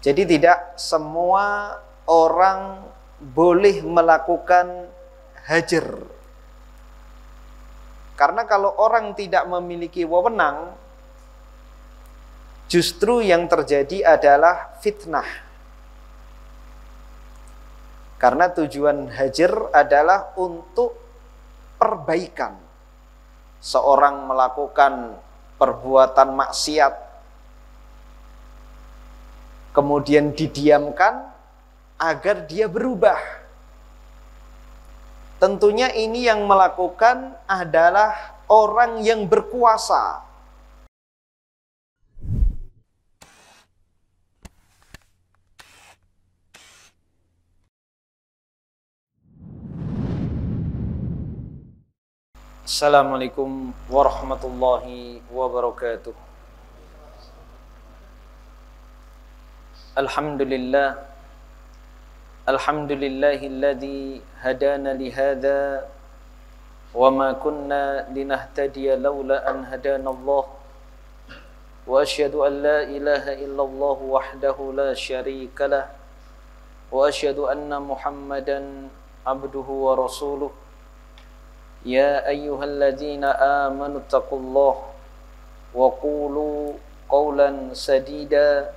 Jadi tidak semua orang boleh melakukan hajar. Karena kalau orang tidak memiliki wewenang, justru yang terjadi adalah fitnah. Karena tujuan hajar adalah untuk perbaikan. Seorang melakukan perbuatan maksiat, kemudian didiamkan agar dia berubah. Tentunya ini yang melakukan adalah orang yang berkuasa. Assalamualaikum warahmatullahi wabarakatuh. Alhamdulillah. Alhamdulillahilladzi hadana lihada wa ma kunna linahtadiya laula an hadanallah. Wa asyhadu an la ilaha illallah wahdahu la syarika lah. Wa asyhadu anna Muhammadan abduhu wa rasuluh. Ya ayyuhalladzina amanu taqullaha wa qulu qawlan sadida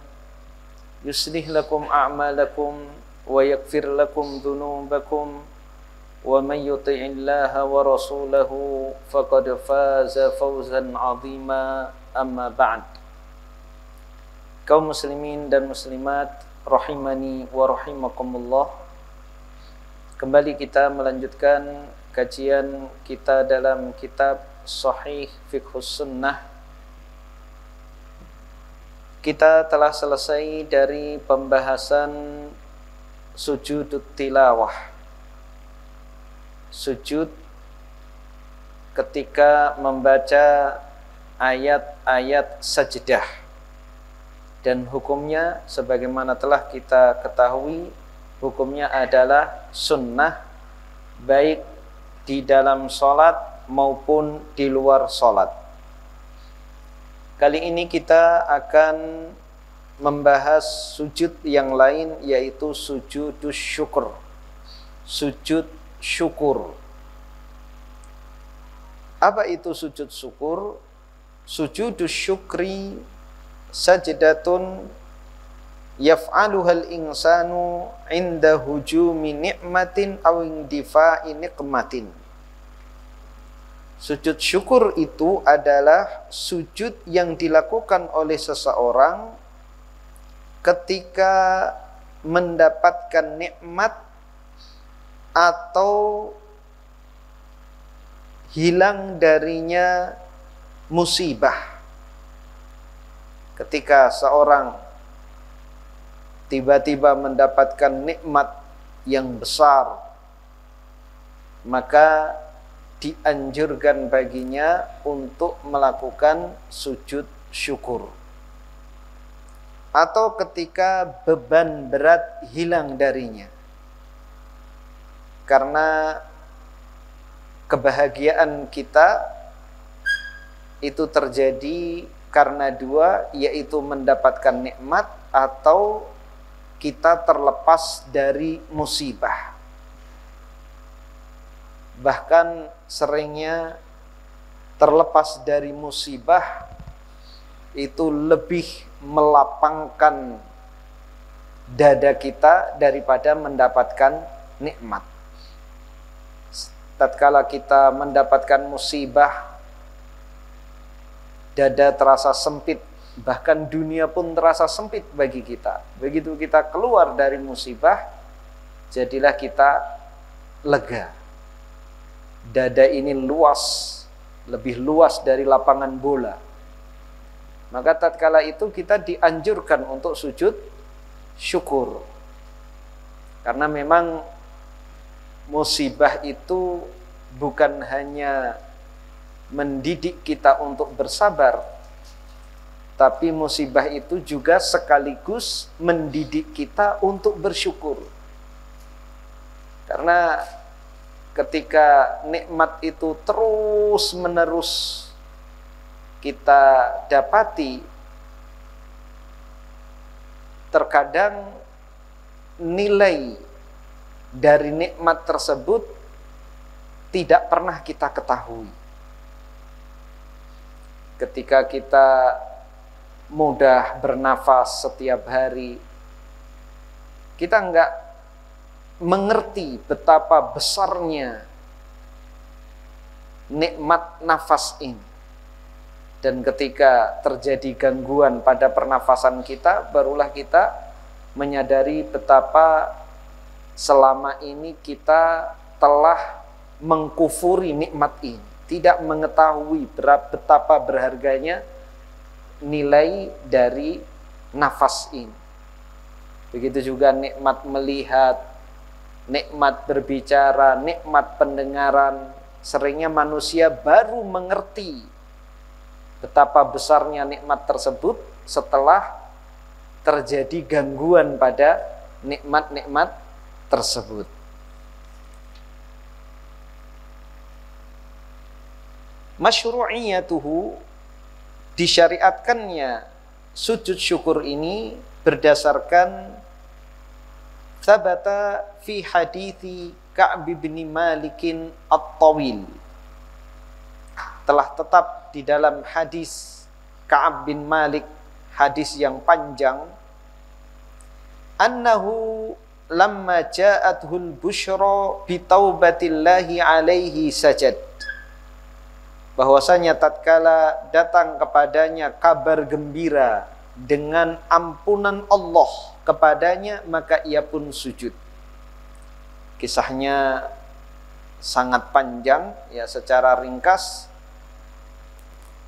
yuslih lakum a'malakum wa yaghfir lakum dhunubakum wa man yuti'illaha wa rasulahu faqad faza fawzan 'azima. Amma ba'd. Kaum muslimin dan muslimat rahimani wa rahimakumullah, kembali kita melanjutkan kajian kita dalam kitab Sahih Fiqhus Sunnah. Kita telah selesai dari pembahasan sujud tilawah. Sujud ketika membaca ayat-ayat sajdah. Dan hukumnya sebagaimana telah kita ketahui, hukumnya adalah sunnah baik di dalam sholat maupun di luar sholat. Kali ini kita akan membahas sujud yang lain, yaitu sujudus syukur. Sujud syukur. Apa itu sujud syukur? Sujudus syukri sajdatun yaf'aluhal insanu inda hujumi ni'matin aw indifa'i niqmatin. Sujud syukur itu adalah sujud yang dilakukan oleh seseorang ketika mendapatkan nikmat atau hilang darinya musibah. Ketika seorang tiba-tiba mendapatkan nikmat yang besar, maka dianjurkan baginya untuk melakukan sujud syukur. Atau ketika beban berat hilang darinya, karena kebahagiaan kita itu terjadi karena dua, yaitu mendapatkan nikmat atau kita terlepas dari musibah. Bahkan seringnya terlepas dari musibah itu lebih melapangkan dada kita daripada mendapatkan nikmat. Tatkala kita mendapatkan musibah, dada terasa sempit, bahkan dunia pun terasa sempit bagi kita. Begitu kita keluar dari musibah, jadilah kita lega. Dada ini luas, lebih luas dari lapangan bola. Maka tatkala itu kita dianjurkan untuk sujud syukur. Karena memang musibah itu bukan hanya mendidik kita untuk bersabar, tapi musibah itu juga sekaligus mendidik kita untuk bersyukur. Karena ketika nikmat itu terus menerus kita dapati, terkadang nilai dari nikmat tersebut tidak pernah kita ketahui. Ketika kita mudah bernafas setiap hari, kita enggak mengerti betapa besarnya nikmat nafas ini. Dan ketika terjadi gangguan pada pernafasan kita, barulah kita menyadari betapa selama ini kita telah mengkufuri nikmat ini, tidak mengetahui betapa berharganya nilai dari nafas ini. Begitu juga nikmat melihat, nikmat berbicara, nikmat pendengaran. Seringnya manusia baru mengerti betapa besarnya nikmat tersebut setelah terjadi gangguan pada nikmat-nikmat tersebut. Masyru'iyatuhu, disyariatkannya sujud syukur ini berdasarkan thabata fi hadithi Ka'b bin Malikin At-Tawil, telah tetap di dalam hadis Ka'ab bin Malik, hadis yang panjang, annahu lamma ja'athul busyra bi taubatillahi alaihi sajad, bahwasanya tatkala datang kepadanya kabar gembira dengan ampunan Allah kepadanya, maka ia pun sujud. Kisahnya sangat panjang, ya secara ringkas,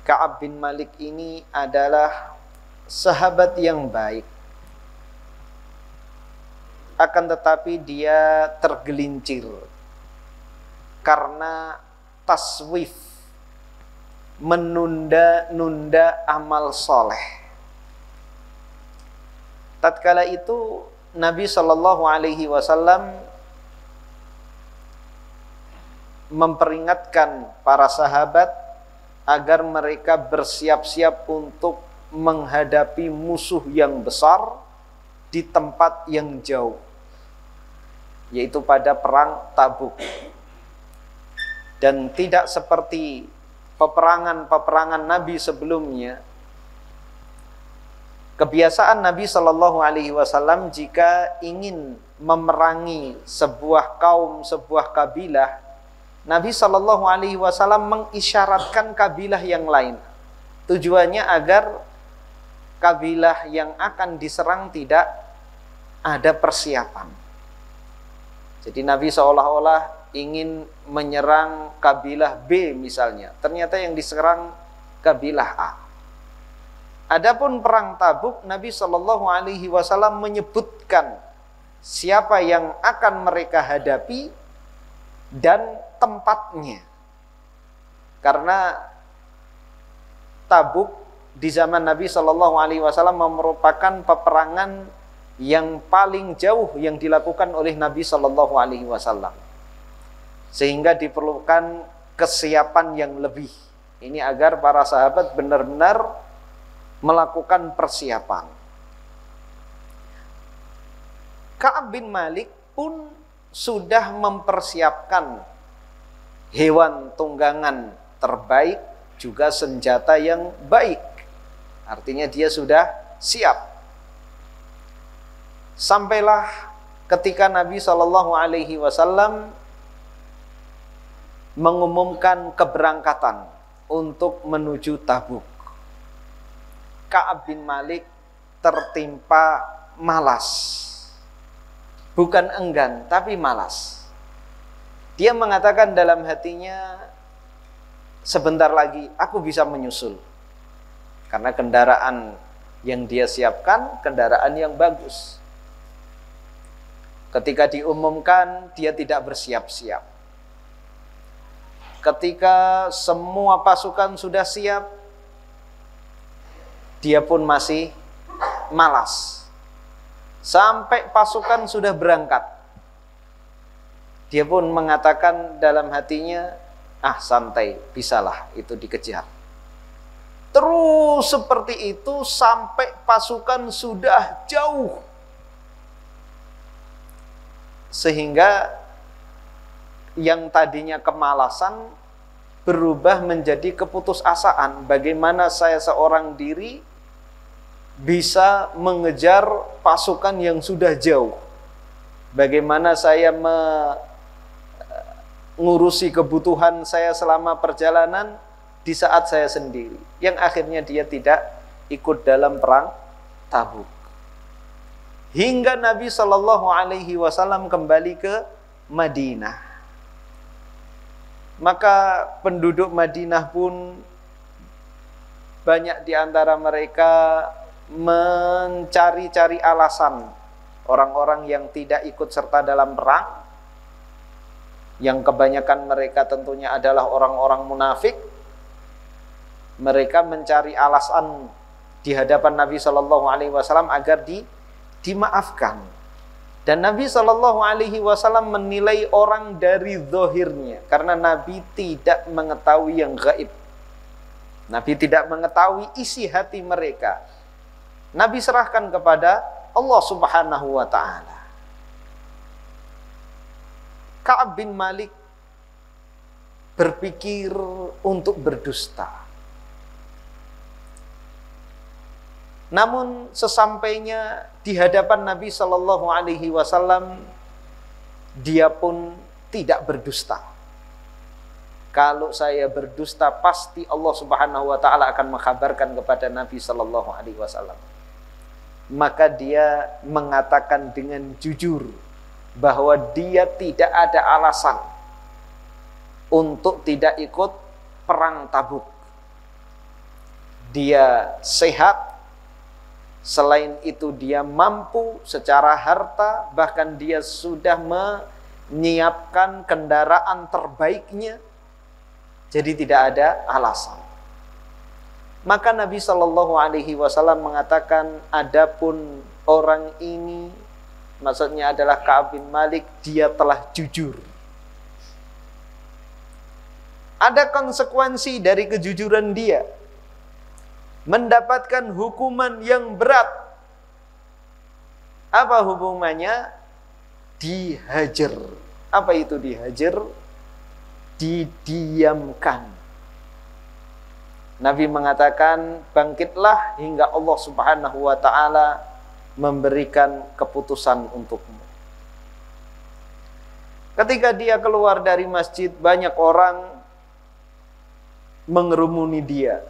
Ka'ab bin Malik ini adalah sahabat yang baik. Akan tetapi dia tergelincir karena taswif, menunda-nunda amal soleh. Tatkala itu Nabi SAW memperingatkan para sahabat agar mereka bersiap-siap untuk menghadapi musuh yang besar di tempat yang jauh, yaitu pada perang Tabuk. Dan tidak seperti peperangan-peperangan Nabi sebelumnya, kebiasaan Nabi SAW jika ingin memerangi sebuah kaum, sebuah kabilah, Nabi SAW mengisyaratkan kabilah yang lain. Tujuannya agar kabilah yang akan diserang tidak ada persiapan. Jadi Nabi seolah-olah ingin menyerang kabilah B misalnya, ternyata yang diserang kabilah A. Adapun perang Tabuk, Nabi SAW menyebutkan siapa yang akan mereka hadapi dan tempatnya. Karena Tabuk di zaman Nabi SAW merupakan peperangan yang paling jauh yang dilakukan oleh Nabi SAW, sehingga diperlukan kesiapan yang lebih. Ini agar para sahabat benar-benar melakukan persiapan. Ka'ab bin Malik pun sudah mempersiapkan hewan tunggangan terbaik, juga senjata yang baik. Artinya dia sudah siap. Sampailah ketika Nabi SAW mengumumkan keberangkatan untuk menuju Tabuk. Ka'ab bin Malik tertimpa malas. Bukan enggan, tapi malas. Dia mengatakan dalam hatinya, sebentar lagi aku bisa menyusul. Karena kendaraan yang dia siapkan, kendaraan yang bagus. Ketika diumumkan, dia tidak bersiap-siap. Ketika semua pasukan sudah siap, dia pun masih malas. Sampai pasukan sudah berangkat, dia pun mengatakan dalam hatinya, santai, bisalah itu dikejar. Terus seperti itu sampai pasukan sudah jauh. Sehingga yang tadinya kemalasan berubah menjadi keputusasaan. Bagaimana saya seorang diri bisa mengejar pasukan yang sudah jauh? Bagaimana saya mengurusi kebutuhan saya selama perjalanan di saat saya sendiri? Yang akhirnya dia tidak ikut dalam perang Tabuk. Hingga Nabi Shallallahu Alaihi Wasallam kembali ke Madinah. Maka penduduk Madinah pun banyak di antara mereka mencari-cari alasan. Orang-orang yang tidak ikut serta dalam perang, yang kebanyakan mereka tentunya adalah orang-orang munafik, mereka mencari alasan di hadapan Nabi Shallallahu Alaihi Wasallam agar dimaafkan. Dan Nabi Shallallahu Alaihi Wasallam menilai orang dari zahirnya, karena Nabi tidak mengetahui yang gaib. Nabi tidak mengetahui isi hati mereka. Nabi serahkan kepada Allah Subhanahu wa Ta'ala. Ka'ab bin Malik berpikir untuk berdusta. Namun sesampainya di hadapan Nabi Shallallahu Alaihi Wasallam, dia pun tidak berdusta. Kalau saya berdusta, pasti Allah Subhanahu Wa Taala akan mengkabarkan kepada Nabi Shallallahu Alaihi Wasallam. Maka dia mengatakan dengan jujur bahwa dia tidak ada alasan untuk tidak ikut perang Tabuk. Dia sehat. Selain itu dia mampu secara harta, bahkan dia sudah menyiapkan kendaraan terbaiknya. Jadi tidak ada alasan. Maka Nabi Shallallahu Alaihi Wasallam mengatakan, adapun orang ini, maksudnya adalah Ka'ab bin Malik, dia telah jujur. Ada konsekuensi dari kejujuran dia, mendapatkan hukuman yang berat. Apa hukumannya? Dihajar. Apa itu dihajar? Didiamkan. Nabi mengatakan, bangkitlah hingga Allah Subhanahu wa Ta'ala memberikan keputusan untukmu. Ketika dia keluar dari masjid, banyak orang mengerumuni dia.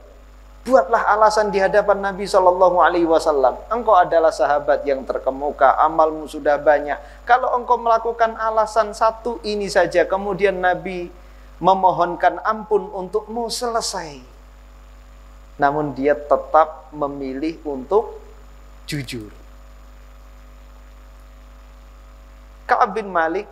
Buatlah alasan di hadapan Nabi Shallallahu Alaihi Wasallam. Engkau adalah sahabat yang terkemuka, amalmu sudah banyak. Kalau engkau melakukan alasan satu ini saja, kemudian Nabi memohonkan ampun untukmu, selesai. Namun dia tetap memilih untuk jujur. Ka'ab bin Malik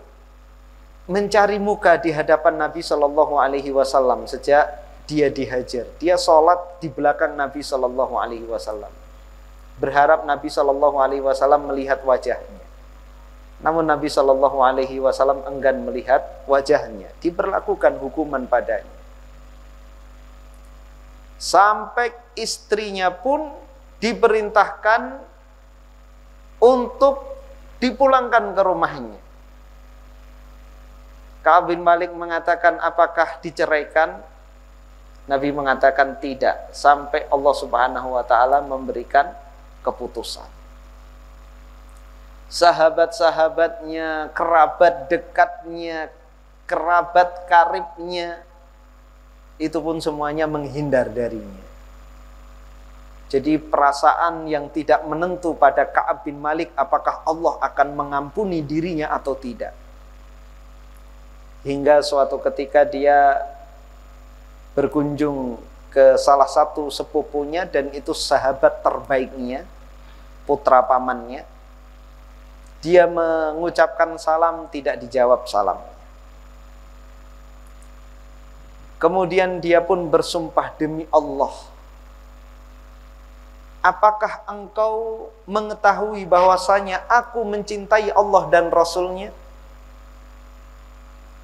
mencari muka di hadapan Nabi Shallallahu Alaihi Wasallam sejak dia dihajar. Dia sholat di belakang Nabi Shallallahu Alaihi Wasallam, berharap Nabi Shallallahu Alaihi Wasallam melihat wajahnya. Namun Nabi Shallallahu Alaihi Wasallam enggan melihat wajahnya. Diberlakukan hukuman padanya. Sampai istrinya pun diperintahkan untuk dipulangkan ke rumahnya. Ka'ab bin Malik mengatakan, apakah diceraikan? Nabi mengatakan tidak, sampai Allah Subhanahu wa Ta'ala memberikan keputusan. Sahabat-sahabatnya, kerabat dekatnya, kerabat karibnya, itu pun semuanya menghindar darinya. Jadi perasaan yang tidak menentu pada Ka'ab bin Malik, apakah Allah akan mengampuni dirinya atau tidak. Hingga suatu ketika dia berkunjung ke salah satu sepupunya, dan itu sahabat terbaiknya, putra pamannya. Dia mengucapkan salam, tidak dijawab salam. Kemudian dia pun bersumpah, demi Allah, apakah engkau mengetahui bahwasanya aku mencintai Allah dan Rasulnya?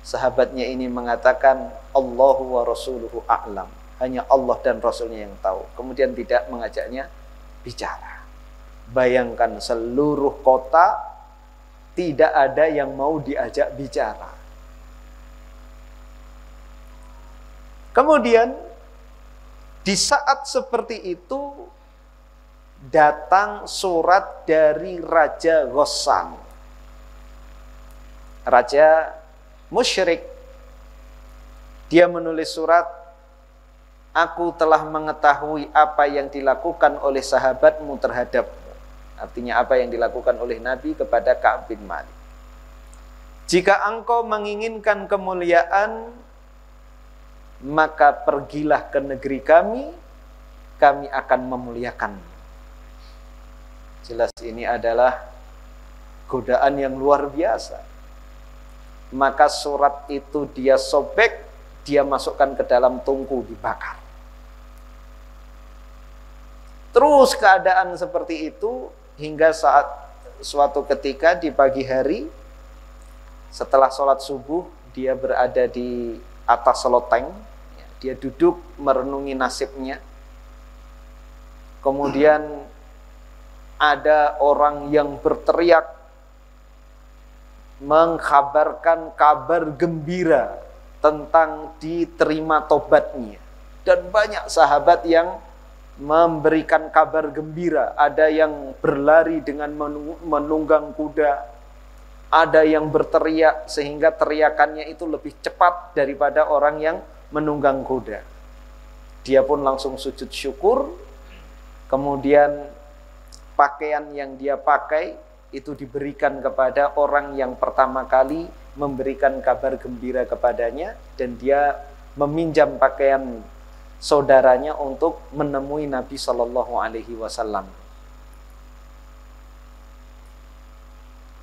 Sahabatnya ini mengatakan, Allahu wa rasuluhu a'lam. hanya Allah dan Rasulnya yang tahu. Kemudian tidak mengajaknya bicara. Bayangkan seluruh kota tidak ada yang mau diajak bicara. Kemudian di saat seperti itu datang surat dari Raja Ghassan, raja musyrik. Dia menulis surat, aku telah mengetahui apa yang dilakukan oleh sahabatmu terhadapmu. Artinya apa yang dilakukan oleh Nabi kepada Ka'ab bin Malik. Jika engkau menginginkan kemuliaan, maka pergilah ke negeri kami akan memuliakanmu. Jelas ini adalah godaan yang luar biasa. Maka surat itu dia sobek, dia masukkan ke dalam tungku, dibakar. Terus keadaan seperti itu hingga saat suatu ketika di pagi hari setelah sholat subuh, dia berada di atas loteng, dia duduk merenungi nasibnya. Kemudian ada orang yang berteriak mengkabarkan kabar gembira tentang diterima tobatnya. Dan banyak sahabat yang memberikan kabar gembira. Ada yang berlari dengan menunggang kuda, ada yang berteriak sehingga teriakannya itu lebih cepat daripada orang yang menunggang kuda. Dia pun langsung sujud syukur. Kemudian pakaian yang dia pakai itu diberikan kepada orang yang pertama kali memberikan kabar gembira kepadanya, dan dia meminjam pakaian saudaranya untuk menemui Nabi Shallallahu Alaihi Wasallam.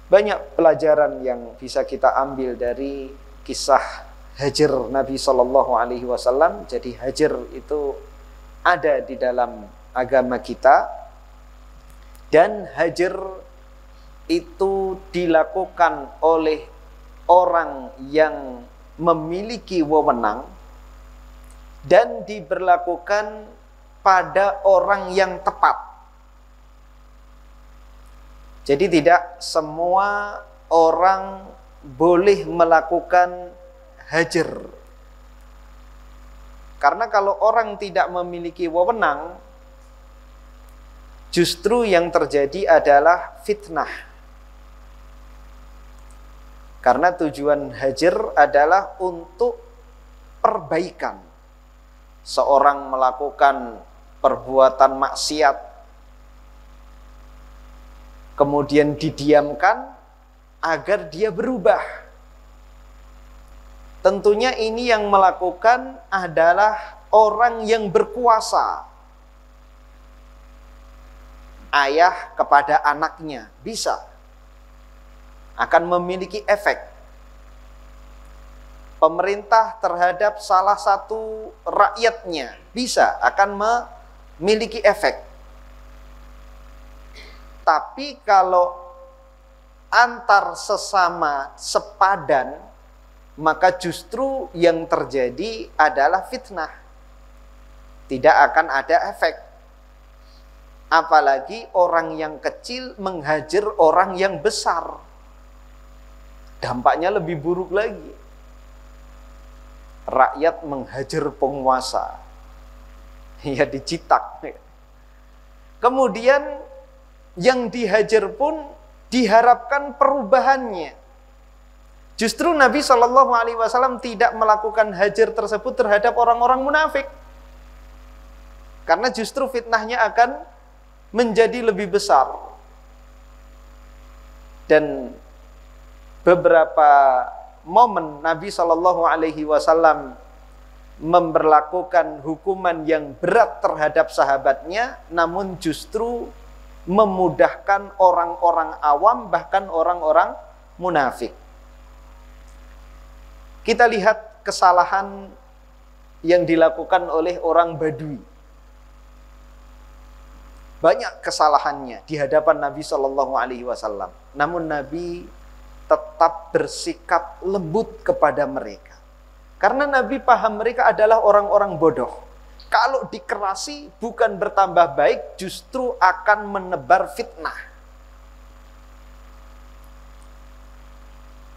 Banyak pelajaran yang bisa kita ambil dari kisah Hajr Nabi Shallallahu Alaihi Wasallam. Jadi Hajr itu ada di dalam agama kita. Dan Hajr itu dilakukan oleh orang yang memiliki wewenang dan diberlakukan pada orang yang tepat. Jadi tidak semua orang boleh melakukan Hajr. Karena kalau orang tidak memiliki wewenang, justru yang terjadi adalah fitnah. Karena tujuan Hajr adalah untuk perbaikan. Seorang melakukan perbuatan maksiat, kemudian didiamkan agar dia berubah. Tentunya ini yang melakukan adalah orang yang berkuasa. Ayah kepada anaknya bisa akan memiliki efek. Pemerintah terhadap salah satu rakyatnya bisa akan memiliki efek. Tapi kalau antar sesama sepadan, maka justru yang terjadi adalah fitnah. Tidak akan ada efek. Apalagi orang yang kecil menghajar orang yang besar. Dampaknya lebih buruk lagi. Rakyat menghajar penguasa. Ya dicitak. Kemudian yang dihajar pun diharapkan perubahannya. Justru Nabi Shallallahu Alaihi Wasallam tidak melakukan hajar tersebut terhadap orang-orang munafik. Karena justru fitnahnya akan menjadi lebih besar. Dan beberapa momen Nabi Shallallahu Alaihi Wasallam memberlakukan hukuman yang berat terhadap sahabatnya, namun justru memudahkan orang-orang awam, bahkan orang-orang munafik. Kita lihat kesalahan yang dilakukan oleh orang Badui. Banyak kesalahannya di hadapan Nabi Shallallahu Alaihi Wasallam. Namun Nabi tetap bersikap lembut kepada mereka. Karena Nabi paham mereka adalah orang-orang bodoh. kalau dikerasi bukan bertambah baik, justru akan menebar fitnah.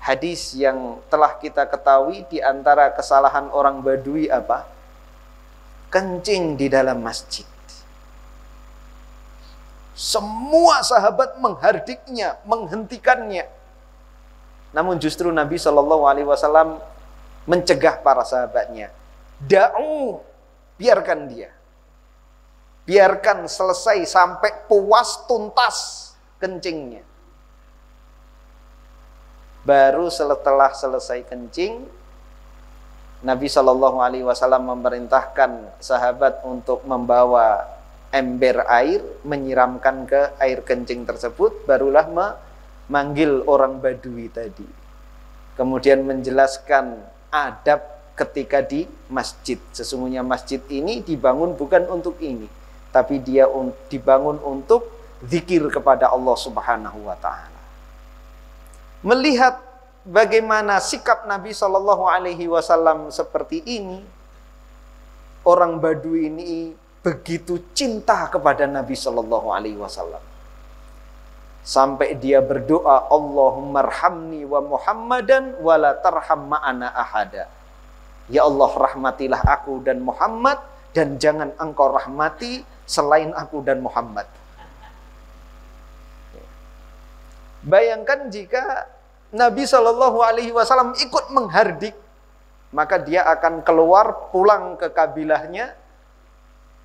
Hadis yang telah kita ketahui di antara kesalahan orang Badui apa? Kencing di dalam masjid. Semua sahabat menghardiknya, menghentikannya. Namun justru Nabi Shallallahu Alaihi Wasallam mencegah para sahabatnya. Da'u, biarkan dia. Biarkan selesai sampai puas tuntas kencingnya. Baru setelah selesai kencing, Nabi Shallallahu Alaihi Wasallam memerintahkan sahabat untuk membawa ember air, menyiramkan ke air kencing tersebut, barulah memanggil orang Badui tadi. Kemudian menjelaskan adab ketika di masjid. Sesungguhnya masjid ini dibangun bukan untuk ini, tapi dia dibangun untuk zikir kepada Allah Subhanahu wa Ta'ala. Melihat bagaimana sikap Nabi Shallallahu Alaihi Wasallam seperti ini, orang Badui ini begitu cinta kepada Nabi Shallallahu Alaihi Wasallam sampai dia berdoa, Allahumma arhamni wa Muhammadan wa la tarham ma'ana ahada. Ya Allah, rahmatilah aku dan Muhammad, dan jangan engkau rahmati selain aku dan Muhammad. Bayangkan jika Nabi Shallallahu Alaihi Wasallam ikut menghardik, maka dia akan keluar pulang ke kabilahnya,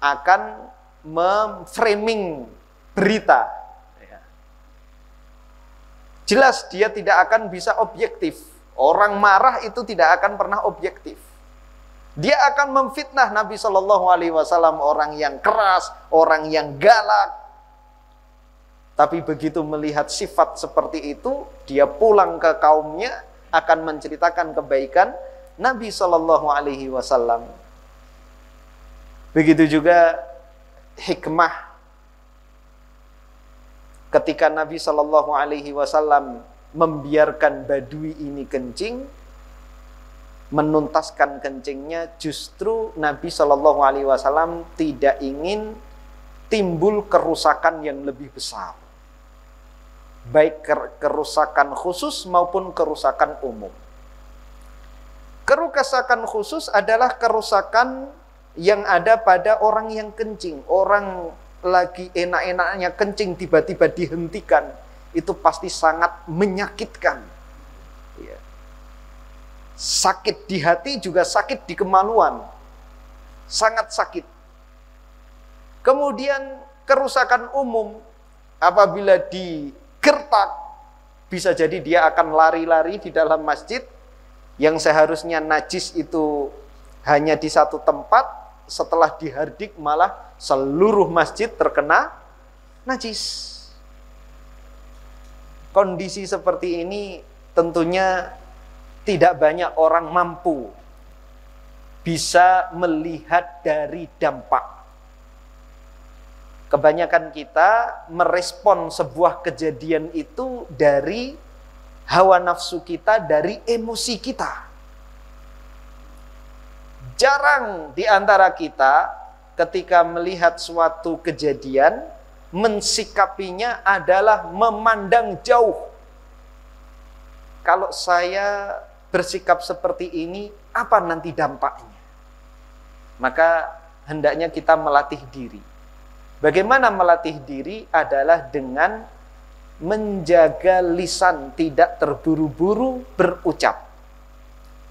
akan memframing berita. Jelas dia tidak akan bisa objektif. Orang marah itu tidak akan pernah objektif. Dia akan memfitnah Nabi Shallallahu Alaihi Wasallam, orang yang keras, orang yang galak. Tapi begitu melihat sifat seperti itu, dia pulang ke kaumnya, akan menceritakan kebaikan Nabi Shallallahu Alaihi Wasallam. Begitu juga hikmah ketika Nabi Shallallahu Alaihi Wasallam membiarkan Badui ini kencing, menuntaskan kencingnya, justru Nabi Shallallahu Alaihi Wasallam tidak ingin timbul kerusakan yang lebih besar, baik kerusakan khusus maupun kerusakan umum. Kerusakan khusus adalah kerusakan yang ada pada orang yang kencing. Orang lagi enak-enaknya kencing, tiba-tiba dihentikan, itu pasti sangat menyakitkan. Ya. Sakit di hati juga sakit di kemaluan, sangat sakit. Kemudian kerusakan umum, apabila digertak, bisa jadi dia akan lari-lari di dalam masjid, yang seharusnya najis itu hanya di satu tempat, setelah dihardik malah seluruh masjid terkena najis. Kondisi seperti ini tentunya tidak banyak orang mampu bisa melihat dari dampak. Kebanyakan kita merespon sebuah kejadian itu dari hawa nafsu kita, dari emosi kita. Jarang di antara kita ketika melihat suatu kejadian, mensikapinya adalah memandang jauh. Kalau saya bersikap seperti ini, apa nanti dampaknya? Maka hendaknya kita melatih diri. Bagaimana melatih diri adalah dengan menjaga lisan, tidak terburu-buru berucap.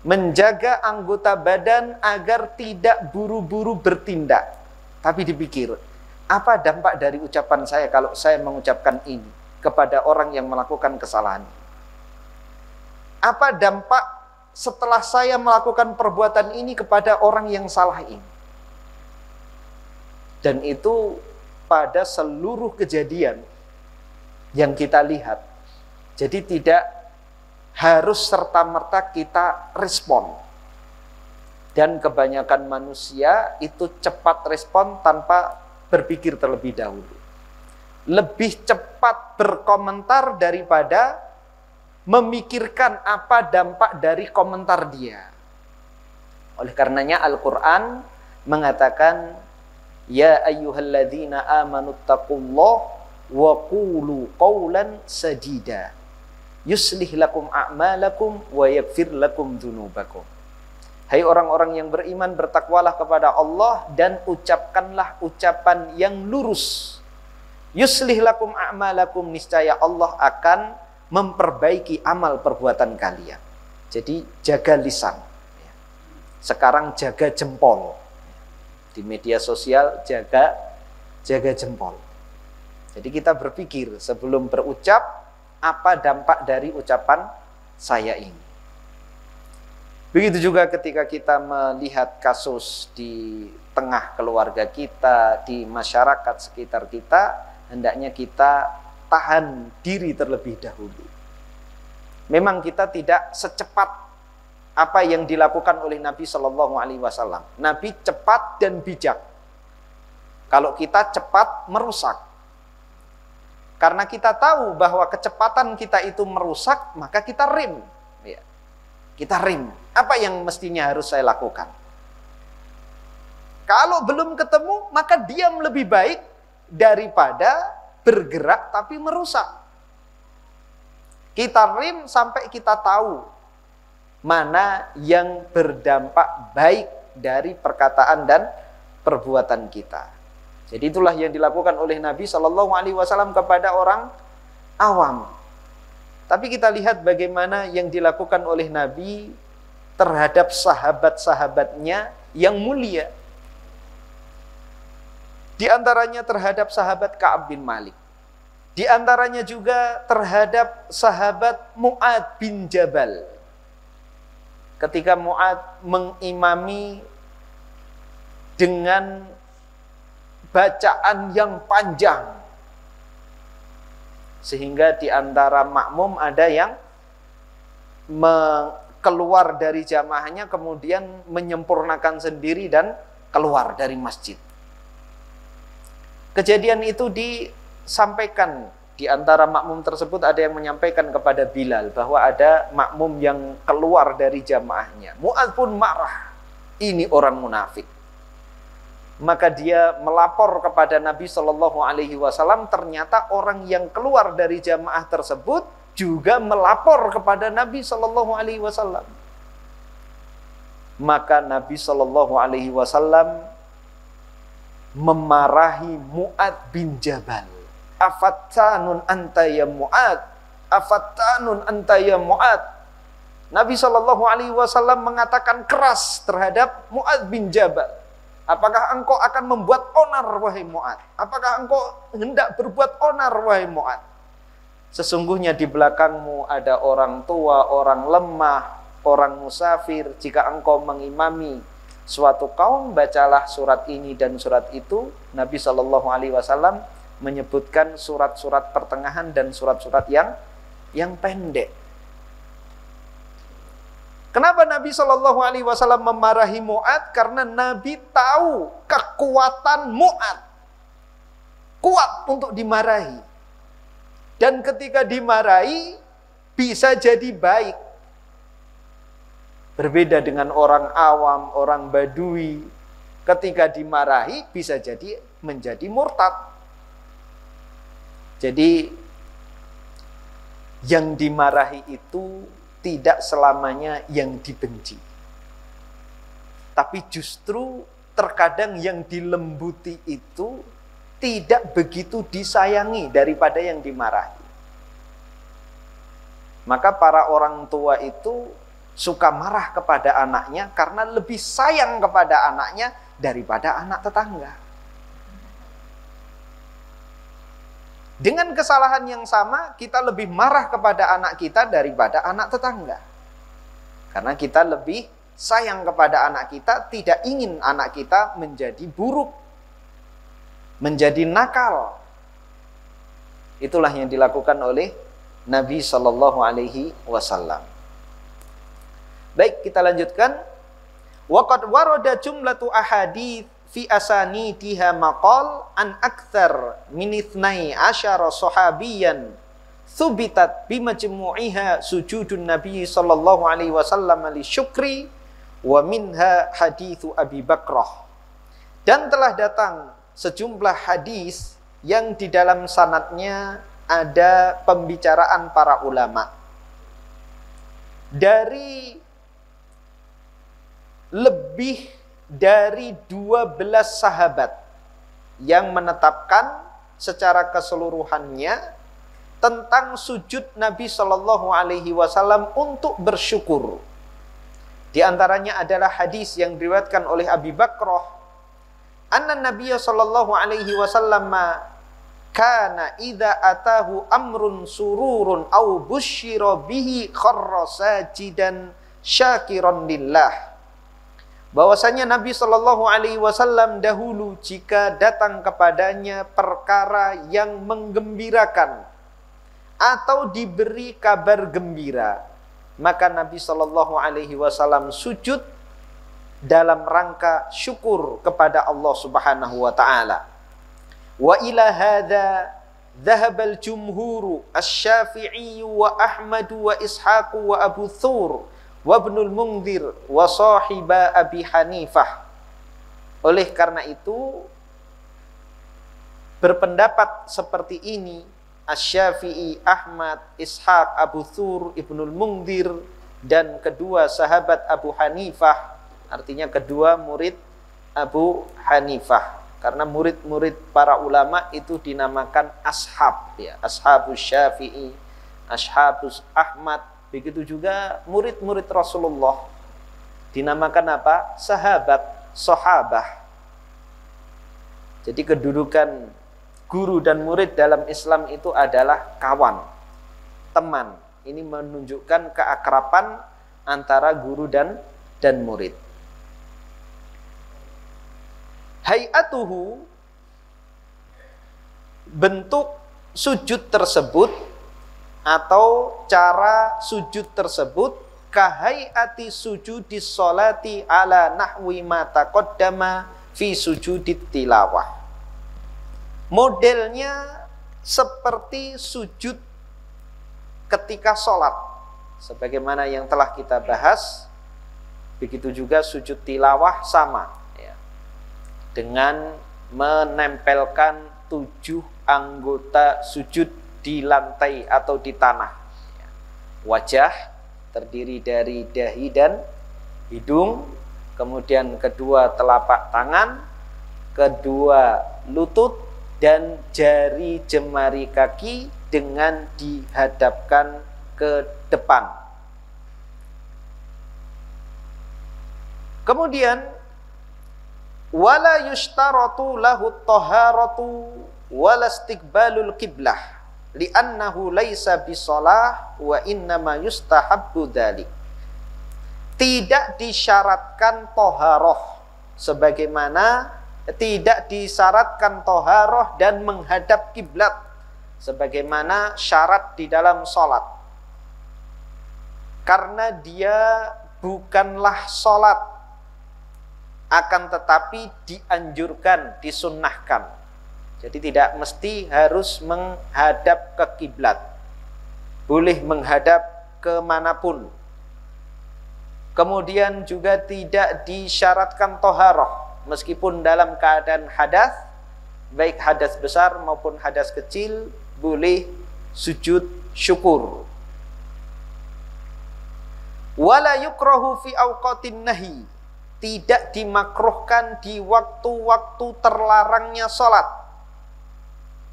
Menjaga anggota badan agar tidak buru-buru bertindak. Tapi dipikir, apa dampak dari ucapan saya kalau saya mengucapkan ini kepada orang yang melakukan kesalahan? Apa dampak setelah saya melakukan perbuatan ini kepada orang yang salah ini? Dan itu pada seluruh kejadian yang kita lihat. Jadi tidak harus serta-merta kita respon. Dan kebanyakan manusia itu cepat respon tanpa berpikir terlebih dahulu. Lebih cepat berkomentar daripada memikirkan apa dampak dari komentar dia. Oleh karenanya Al-Quran mengatakan, ya ayyuhalladzina amanu taqullaha wa qulu qawlan sadida yuslih lakum a'malakum wa yaghfir lakum dzunubakum. Hai orang-orang yang beriman, bertakwalah kepada Allah dan ucapkanlah ucapan yang lurus. Yuslih lakum a'malakum, niscaya Allah akan memperbaiki amal perbuatan kalian. Jadi jaga lisan. Sekarang jaga jempol. Di media sosial jaga jempol. Jadi kita berpikir sebelum berucap, apa dampak dari ucapan saya ini. Begitu juga ketika kita melihat kasus di tengah keluarga kita, di masyarakat sekitar kita, hendaknya kita tahan diri terlebih dahulu. Memang kita tidak secepat apa yang dilakukan oleh Nabi Shallallahu Alaihi Wasallam. Nabi cepat dan bijak. Kalau kita cepat merusak, karena kita tahu bahwa kecepatan kita itu merusak, maka kita rem. Ya. Kita rem. Apa yang mestinya harus saya lakukan? Kalau belum ketemu, maka diam lebih baik daripada bergerak tapi merusak. Kita rem sampai kita tahu mana yang berdampak baik dari perkataan dan perbuatan kita. Jadi itulah yang dilakukan oleh Nabi Shallallahu Alaihi Wasallam kepada orang awam. Tapi kita lihat bagaimana yang dilakukan oleh Nabi terhadap sahabat-sahabatnya yang mulia. Di antaranya terhadap sahabat Ka'ab bin Malik. Di antaranya juga terhadap sahabat Mu'ad bin Jabal. Ketika Mu'ad mengimami dengan bacaan yang panjang, sehingga di antara makmum ada yang keluar dari jamaahnya kemudian menyempurnakan sendiri dan keluar dari masjid. Kejadian itu disampaikan di antara makmum tersebut, ada yang menyampaikan kepada Bilal bahwa ada makmum yang keluar dari jamaahnya. Mu'adz pun marah, ini orang munafik. Maka dia melapor kepada Nabi Shallallahu Alaihi Wasallam. Ternyata orang yang keluar dari jamaah tersebut juga melapor kepada Nabi Shallallahu Alaihi Wasallam. Maka Nabi Shallallahu Alaihi Wasallam memarahi Mu'adz bin Jabal. Afattanun anta ya Mu'adz, afattanun anta ya Mu'adz. Nabi Shallallahu Alaihi Wasallam mengatakan keras terhadap Mu'adz bin Jabal. Apakah engkau akan membuat onar, wahai Mu'adz? Apakah engkau hendak berbuat onar, wahai Mu'adz? Sesungguhnya di belakangmu ada orang tua, orang lemah, orang musafir. Jika engkau mengimami suatu kaum, bacalah surat ini dan surat itu. Nabi Shallallahu Alaihi Wasallam menyebutkan surat-surat pertengahan dan surat-surat yang pendek. Kenapa Nabi Shallallahu Alaihi Wasallam memarahi Mu'adz? Karena Nabi tahu kekuatan Mu'adz, kuat untuk dimarahi. Dan ketika dimarahi bisa jadi baik. Berbeda dengan orang awam, orang badui, ketika dimarahi bisa jadi menjadi murtad. Jadi yang dimarahi itu tidak selamanya yang dibenci. Tapi justru terkadang yang dilembuti itu tidak begitu disayangi daripada yang dimarahi. Maka para orang tua itu suka marah kepada anaknya karena lebih sayang kepada anaknya daripada anak tetangga. Dengan kesalahan yang sama, kita lebih marah kepada anak kita daripada anak tetangga. Karena kita lebih sayang kepada anak kita, tidak ingin anak kita menjadi buruk, menjadi nakal. Itulah yang dilakukan oleh Nabi Shallallahu Alaihi Wasallam. Baik, kita lanjutkan. Waqad warada jumlatu ahadits fi asanidiha maqal an aktsar min 12 sahabiyan thubitat bimajmu'iha sujudun Nabi sallallahu alaihi wasallam li syukri wa minha haditsu Abi Bakrah Dan telah datang sejumlah hadis yang di dalam sanadnya ada pembicaraan para ulama. Dari lebih dari 12 sahabat yang menetapkan secara keseluruhannya tentang sujud Nabi Shallallahu Alaihi Wasallam untuk bersyukur. Di antaranya adalah hadis yang diriwayatkan oleh Abi Bakrah, anna Nabiya Shallallahu Alaihi Wasallam kana idza atahu amrun sururun au busyira bihi kharra sajidan syakiran lillah. Bahwasanya Nabi Shallallahu Alaihi Wasallam dahulu jika datang kepadanya perkara yang menggembirakan atau diberi kabar gembira, maka Nabi Shallallahu Alaihi Wasallam sujud dalam rangka syukur kepada Allah Subhanahu Wa Taala. Wa ila hadza dhahaba al-jumhur asy-Syafi'i wa Ahmad wa Ishaq wa Abu Thur wa Ibnul Mundhir wa sahiba Abi Hanifah. Oleh karena itu berpendapat seperti ini Asy-Syafi'i, Ahmad, Ishaq, Abu Thur, Ibnul Mundhir, dan kedua sahabat Abu Hanifah, artinya kedua murid Abu Hanifah. Karena murid-murid para ulama itu dinamakan ashab, ya, ashabus Syafi'i, ashabus Ahmad. Begitu juga murid-murid Rasulullah dinamakan apa? Sahabat, sahabah. Jadi kedudukan guru dan murid dalam Islam itu adalah kawan, teman. Ini menunjukkan keakraban antara guru dan murid. Hayatuhu, bentuk sujud tersebut atau cara sujud tersebut, kahayati sujudis sholati ala nahwi ma taqaddama fi sujudit tilawah. Modelnya seperti sujud ketika sholat, sebagaimana yang telah kita bahas. Begitu juga sujud tilawah sama, ya, dengan menempelkan 7 anggota sujud di lantai atau di tanah. Wajah terdiri dari dahi dan hidung, kemudian kedua telapak tangan, kedua lutut, dan jari jemari kaki dengan dihadapkan ke depan. Kemudian wala yushtaratu lahu taharatu wala istiqbalul qiblah li'annahu laisa bisalah wa innama yustahabbu dzalik. Tidak disyaratkan toharoh, sebagaimana tidak disyaratkan toharoh dan menghadap kiblat sebagaimana syarat di dalam sholat, karena dia bukanlah sholat, akan tetapi dianjurkan, disunnahkan. Jadi tidak mesti harus menghadap ke kiblat, boleh menghadap kemanapun. Kemudian juga tidak disyaratkan toharoh, meskipun dalam keadaan hadas, baik hadas besar maupun hadas kecil, boleh sujud syukur. Wala yukrahu fi awqatin nahi, tidak dimakruhkan di waktu-waktu terlarangnya sholat.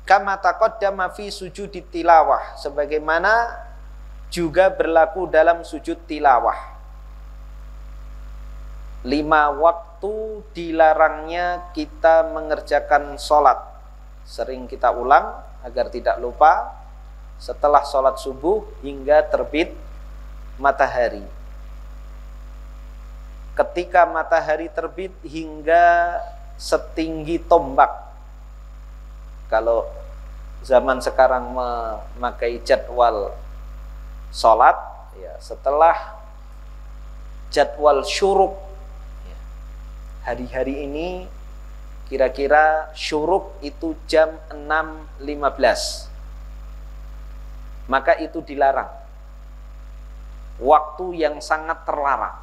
Kama taqaddama fi sujudit tilawah, sebagaimana juga berlaku dalam sujud tilawah. 5 waktu dilarangnya kita mengerjakan sholat. Sering kita ulang agar tidak lupa. Setelah sholat subuh hingga terbit matahari. Ketika matahari terbit hingga setinggi tombak. Kalau zaman sekarang memakai jadwal sholat, ya, setelah jadwal syuruk, ya, hari-hari ini kira-kira syuruk itu jam 6.15, maka itu dilarang, waktu yang sangat terlarang,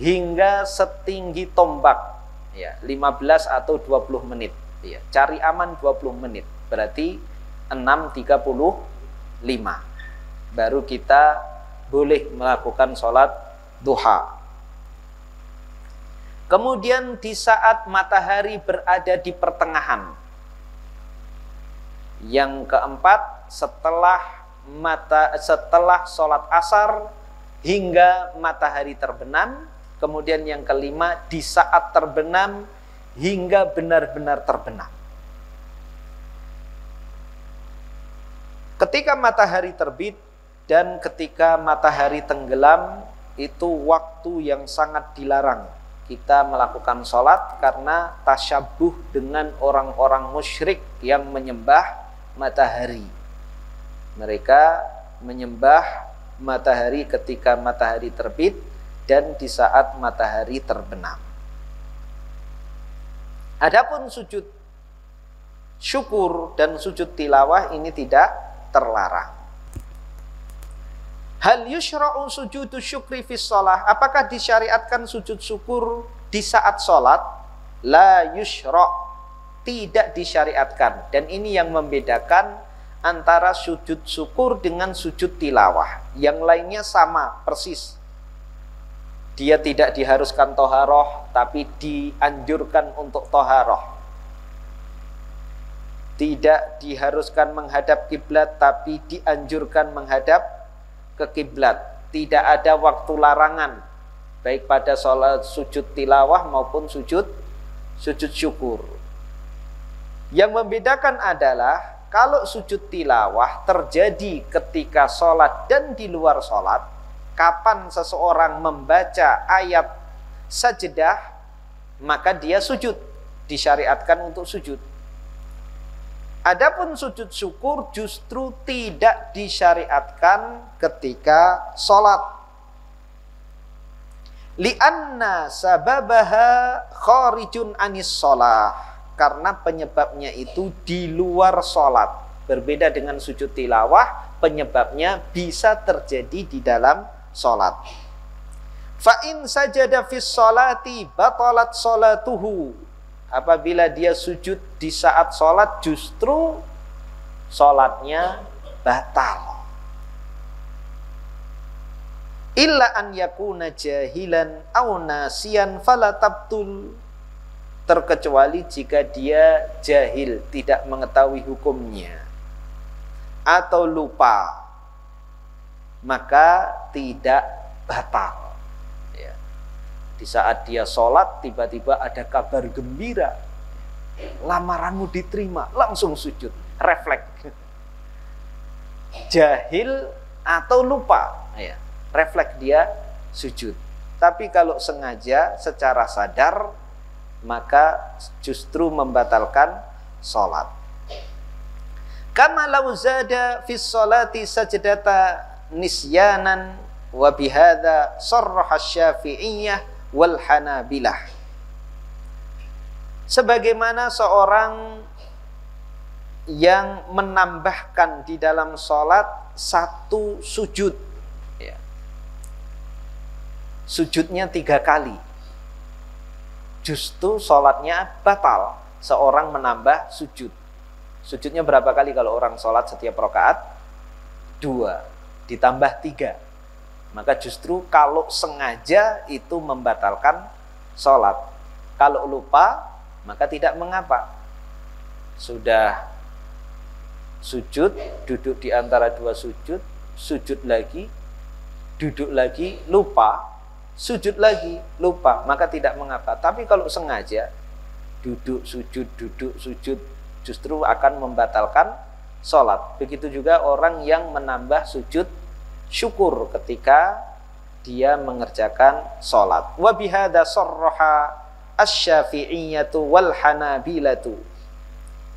hingga setinggi tombak, ya, 15 atau 20 menit. Ya, cari aman 20 menit. Berarti 6.35. Baru kita boleh melakukan sholat duha. Kemudian di saat matahari berada di pertengahan. Yang keempat, setelah sholat asar hingga matahari terbenam. Kemudian yang kelima, di saat terbenam hingga benar-benar terbenam. Ketika matahari terbit dan ketika matahari tenggelam, itu waktu yang sangat dilarang kita melakukan sholat, karena tasyabuh dengan orang-orang musyrik yang menyembah matahari. Mereka menyembah matahari ketika matahari terbit dan di saat matahari terbenam. Adapun sujud syukur dan sujud tilawah ini tidak terlarang. Hal yushra'u sujudu syukri fis shalah? Apakah disyariatkan sujud syukur di saat sholat? La yushra', tidak disyariatkan. Dan ini yang membedakan antara sujud syukur dengan sujud tilawah. Yang lainnya sama persis. Dia tidak diharuskan toharoh, tapi dianjurkan untuk toharoh. Tidak diharuskan menghadap kiblat, tapi dianjurkan menghadap ke kiblat. Tidak ada waktu larangan, baik pada sholat sujud tilawah maupun sujud syukur. Yang membedakan adalah kalau sujud tilawah terjadi ketika sholat dan di luar sholat. Kapan seseorang membaca ayat sajdah, maka dia sujud, disyariatkan untuk sujud. Adapun sujud syukur justru tidak disyariatkan ketika sholat. Li'anna sababaha kharijun anis sholah, karena penyebabnya itu di luar sholat. Berbeda dengan sujud tilawah, penyebabnya bisa terjadi di dalam sholat. Fa'in sajada fis sholati batalat sholatuhu. Apabila dia sujud di saat sholat, justru sholatnya batal. Illa an yakuna jahilan aw nasiyan fala tabtul. Terkecuali jika dia jahil, tidak mengetahui hukumnya, atau lupa, maka tidak batal. Ya. Di saat dia sholat, tiba-tiba ada kabar gembira, lamaranmu diterima, langsung sujud, refleks. Jahil atau lupa, ya, refleks dia sujud. Tapi kalau sengaja, secara sadar, maka justru membatalkan sholat. Kama law zada fis sholati sajdata nisyanan wa bihadza sarraha Syafi'iyah wal Hanabilah. Sebagaimana seorang yang menambahkan di dalam sholat satu sujud, ya. Sujudnya 3 kali, justru sholatnya batal. Seorang menambah sujud. Sujudnya berapa kali kalau orang sholat setiap rakaat? 2 ditambah 3. Maka justru kalau sengaja itu membatalkan sholat. Kalau lupa, maka tidak mengapa. Sudah sujud, duduk di antara 2 sujud, sujud lagi, duduk lagi, lupa, sujud lagi, lupa, maka tidak mengapa. Tapi kalau sengaja, duduk sujud, justru akan membatalkan sholat. Begitu juga orang yang menambah sujud syukur ketika dia mengerjakan sholat. Wa bihadza sarraha asy-Syafi'iyyatu wal Hanabilatu.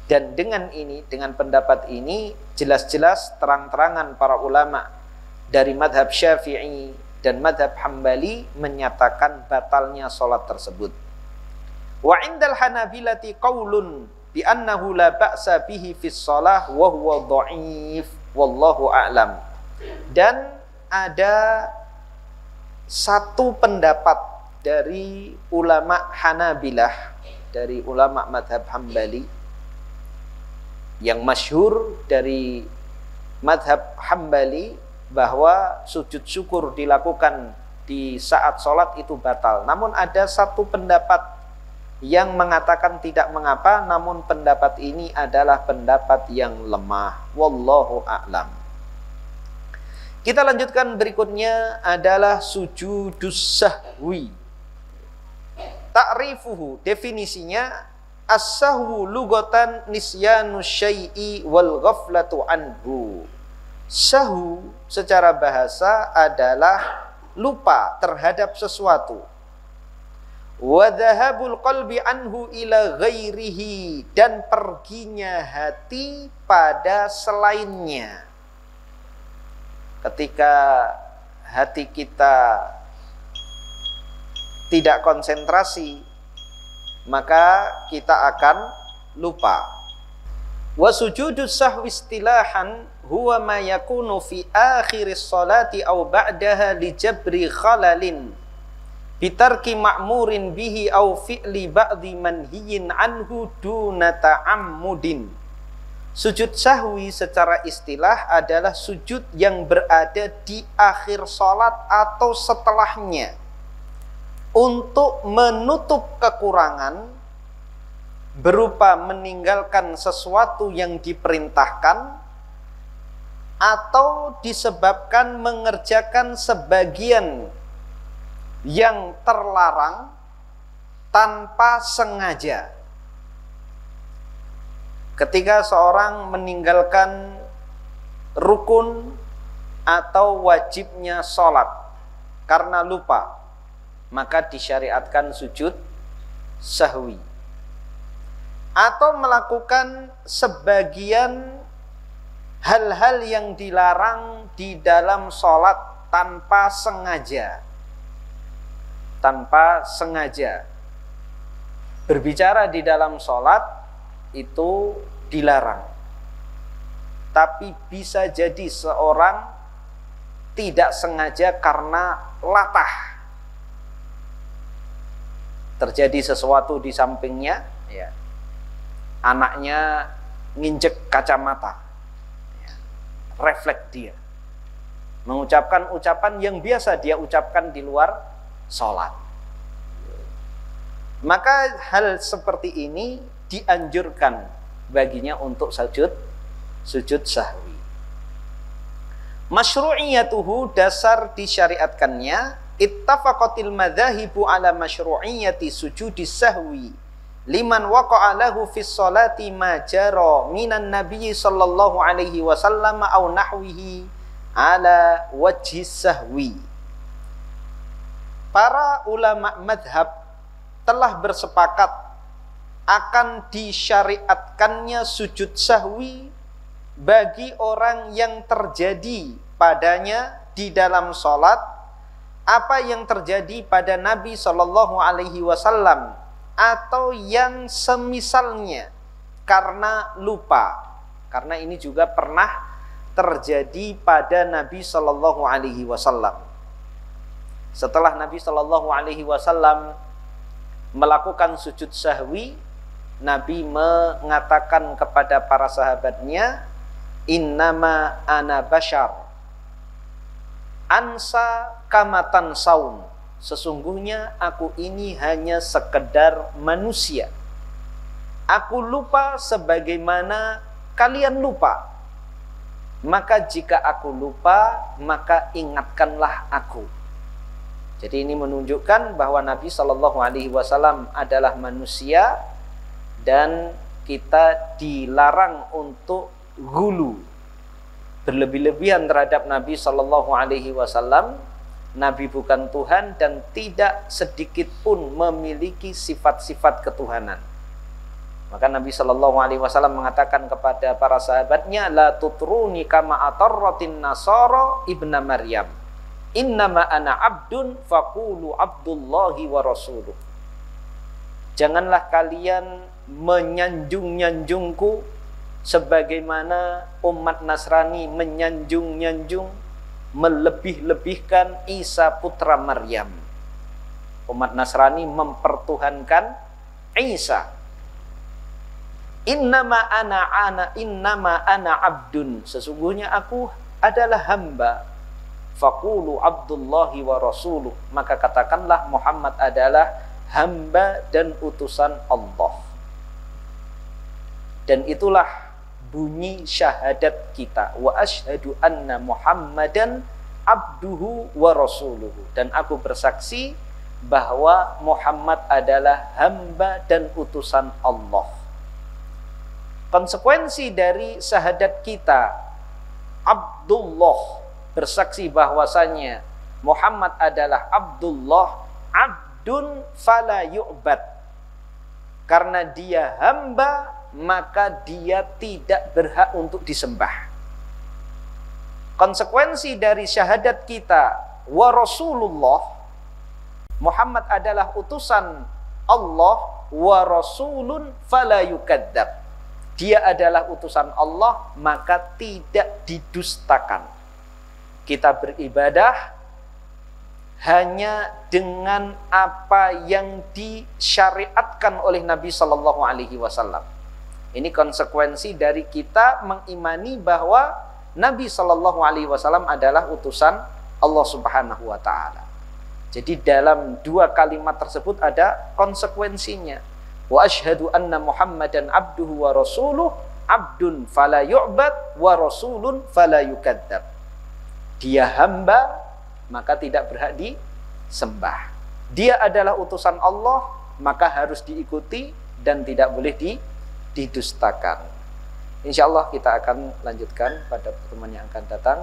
Dan dengan ini, dengan pendapat ini, jelas-jelas terang-terangan para ulama dari madhab Syafi'i dan madhab Hambali menyatakan batalnya sholat tersebut. Wa indal Hanabilati qaulun bi annahu la ba'sa bihi fis shalah wa huwa dha'if wallahu a'lam. Dan ada satu pendapat dari ulama Hanabilah, dari ulama madhab Hambali, yang masyhur dari madhab Hambali bahwa sujud syukur dilakukan di saat sholat itu batal. Namun ada satu pendapat yang mengatakan tidak mengapa, namun pendapat ini adalah pendapat yang lemah. Wallahu a'lam. Kita lanjutkan, berikutnya adalah sujudus sahwi. Ta'rifuhu, definisinya, as-sahwu lugatan nisyanu syai'i wal ghaflatu anhu. Sahwu secara bahasa adalah lupa terhadap sesuatu. Wa dhahabul qalbi anhu ila ghairihi, dan perginya hati pada selainnya. Ketika hati kita tidak konsentrasi, maka kita akan lupa. Wa sujudus sahwi istilahan huwa ma yakunu fi akhiris salati aw ba'daha li jabri khalalin bitarki ma'murin bihi aw fi'li ba'di manhiyin anhu duna ta'ammudin. Sujud sahwi secara istilah adalah sujud yang berada di akhir salat atau setelahnya untuk menutup kekurangan berupa meninggalkan sesuatu yang diperintahkan atau disebabkan mengerjakan sebagian yang terlarang tanpa sengaja. Ketika seorang meninggalkan rukun atau wajibnya sholat karena lupa, maka disyariatkan sujud sahwi. Atau melakukan sebagian hal-hal yang dilarang di dalam sholat tanpa sengaja. Tanpa sengaja. Berbicara di dalam sholat itu dilarang. Tapi bisa jadi seorang tidak sengaja karena latah. Terjadi sesuatu di sampingnya, ya. Anaknya nginjek kacamata, ya. Refleks dia mengucapkan ucapan yang biasa dia ucapkan di luar sholat. Maka hal seperti ini dianjurkan baginya untuk sujud sahwi. Masyru'iyatuhu, dasar disyariatkannya, ittafaqatil madzahibu ala masyru'iyyati sujudi sahwi liman waqa'a lahu fis salati ma jara minan nabiy sallallahu alaihi wasallam au nahwihi ala wajhi sahwi. Para ulama madhab telah bersepakat akan disyariatkannya sujud sahwi bagi orang yang terjadi padanya di dalam sholat apa yang terjadi pada Nabi Shallallahu Alaihi Wasallam atau yang semisalnya karena lupa. Karena ini juga pernah terjadi pada Nabi Shallallahu Alaihi Wasallam. Setelah Nabi Shallallahu Alaihi Wasallam melakukan sujud sahwi, Nabi mengatakan kepada para sahabatnya, innama ana bashar ansa kamatan saun, sesungguhnya aku ini hanya sekedar manusia, aku lupa sebagaimana kalian lupa, maka jika aku lupa maka ingatkanlah aku. Jadi ini menunjukkan bahwa Nabi Shallallahu Alaihi Wasallam adalah manusia dan kita dilarang untuk gulu, berlebih-lebihan terhadap Nabi Shallallahu Alaihi Wasallam. Nabi bukan Tuhan dan tidak sedikit pun memiliki sifat-sifat ketuhanan. Maka Nabi Shallallahu Alaihi Wasallam mengatakan kepada para sahabatnya, la tutruni kama atarratin nasara ibna Maryam, innama ana abdun faqulu abdullahi wa rasuluh. Janganlah kalian menyanjung-nyanjungku sebagaimana umat Nasrani menyanjung-nyanjung, melebih-lebihkan Isa putra Maryam. Umat Nasrani mempertuhankan Isa. Innama ana abdun. Sesungguhnya aku adalah hamba. Faqulu Abdullahi wa rasuluh. Maka katakanlah Muhammad adalah hamba dan utusan Allah. Dan itulah bunyi syahadat kita. Wa asyhadu anna Muhammadan abduhu wa rasuluhu. Dan aku bersaksi bahwa Muhammad adalah hamba dan utusan Allah. Konsekuensi dari syahadat kita, Abdullah, bersaksi bahwasanya Muhammad adalah Abdullah, abdun fala yu'bad. Karena dia hamba, maka dia tidak berhak untuk disembah. Konsekuensi dari syahadat kita, wa Rasulullah, Muhammad adalah utusan Allah, wa rasulun fala yukadzab. Dia adalah utusan Allah, maka tidak didustakan. Kita beribadah hanya dengan apa yang disyariatkan oleh Nabi Shallallahu Alaihi Wasallam. Ini konsekuensi dari kita mengimani bahwa Nabi Shallallahu Alaihi Wasallam adalah utusan Allah Subhanahu Wa Taala. Jadi dalam dua kalimat tersebut ada konsekuensinya. Wa asyhadu anna Muhammadan abduhu wa rasuluh, abdun fala yu'bad wa rasulun fala yukadzab. Dia hamba, maka tidak berhak disembah. Dia adalah utusan Allah, maka harus diikuti dan tidak boleh didustakan. Insyaallah kita akan lanjutkan pada pertemuan yang akan datang.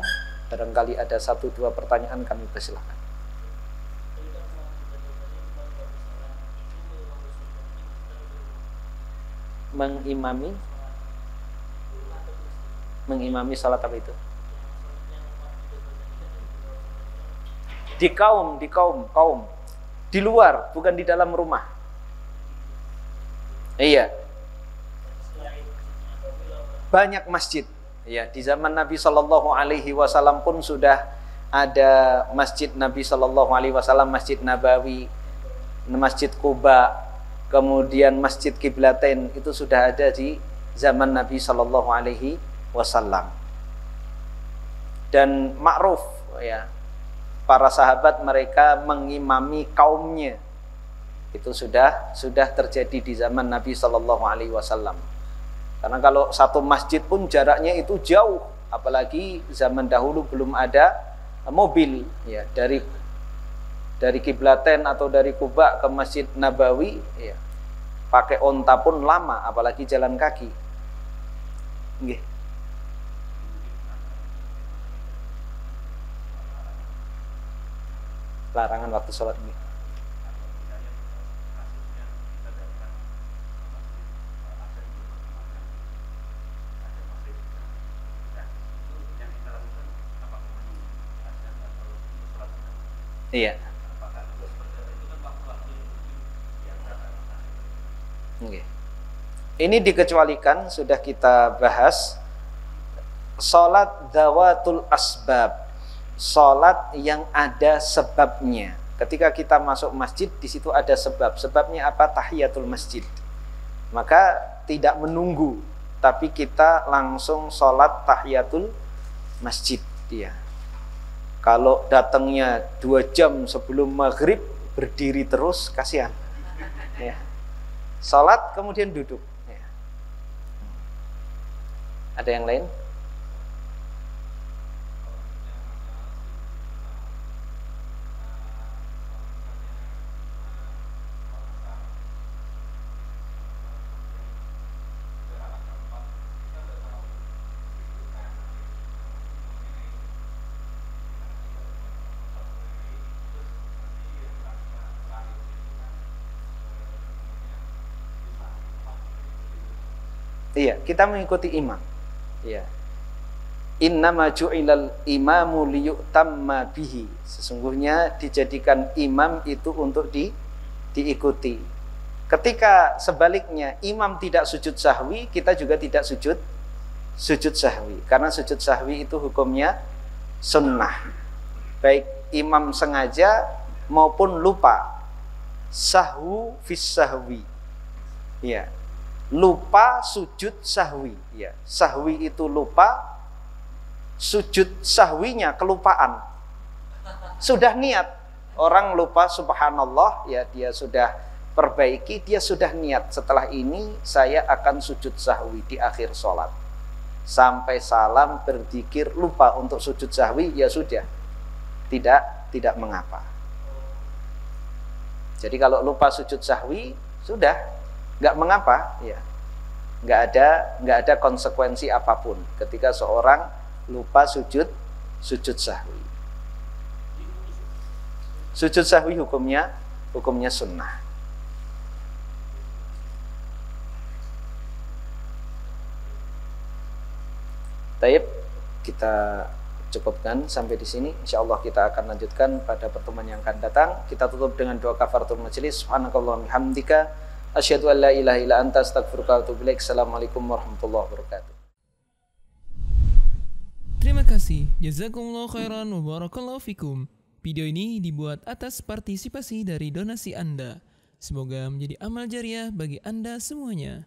Barangkali ada 1-2 pertanyaan, kami persilahkan. Mengimami salat apa itu? Di kaum di luar, bukan di dalam rumah. Iya. Banyak masjid. Ya, di zaman Nabi Shallallahu Alaihi Wasallam pun sudah ada masjid Nabi Shallallahu Alaihi Wasallam, Masjid Nabawi, Masjid Quba, kemudian Masjid Qiblatain, itu sudah ada di zaman Nabi Shallallahu Alaihi Wasallam. Dan ma'ruf, ya, para sahabat mereka mengimami kaumnya. Itu sudah terjadi di zaman Nabi Shallallahu Alaihi Wasallam. Karena kalau satu masjid pun jaraknya itu jauh, apalagi zaman dahulu belum ada mobil, ya, dari Qiblatain atau dari Quba ke Masjid Nabawi, ya, pakai onta pun lama, apalagi jalan kaki. Nggih. Larangan waktu sholat ini. Iya. Okay. Ini dikecualikan, sudah kita bahas, sholat dawatul asbab, sholat yang ada sebabnya. Ketika kita masuk masjid, di situ ada sebab. Sebabnya apa? Tahiyatul masjid. Maka tidak menunggu, tapi kita langsung sholat tahiyatul masjid. Ya. Kalau datangnya 2 jam sebelum maghrib, berdiri terus, kasihan. Ya. Salat kemudian duduk. Ya. Ada yang lain? Iya, kita mengikuti imam. Iya. Innama ju'ilal imamu liyu'tamma bihi. Sesungguhnya dijadikan imam itu untuk diikuti. Ketika sebaliknya imam tidak sujud sahwi, kita juga tidak sujud sahwi. Karena sujud sahwi itu hukumnya sunnah. Baik imam sengaja maupun lupa. sahwu fis sahwi. Ya. Lupa sujud sahwi, ya. Sahwi itu lupa, sujud sahwinya kelupaan. Sudah niat, orang lupa subhanallah, ya dia sudah perbaiki, dia sudah niat setelah ini saya akan sujud sahwi di akhir sholat. Sampai salam berzikir lupa untuk sujud sahwi, ya sudah, tidak mengapa. Jadi kalau lupa sujud sahwi sudah nggak mengapa, ya nggak ada konsekuensi apapun ketika seorang lupa sujud sahwi. Sujud sahwi hukumnya sunnah. Taib, kita cukupkan sampai di sini. Insyaallah kita akan lanjutkan pada pertemuan yang akan datang. Kita tutup dengan doa kafaratul majelis. Subhanakallahumma hamdika asyhadu an la ilaha illa anta astaghfiruka wa atubu ilaik. Assalamualaikum warahmatullahi wabarakatuh. Terima kasih. Jazakumullah khairan wa barakallahu fikum. Video ini dibuat atas partisipasi dari donasi Anda. Semoga menjadi amal jariah bagi Anda semuanya.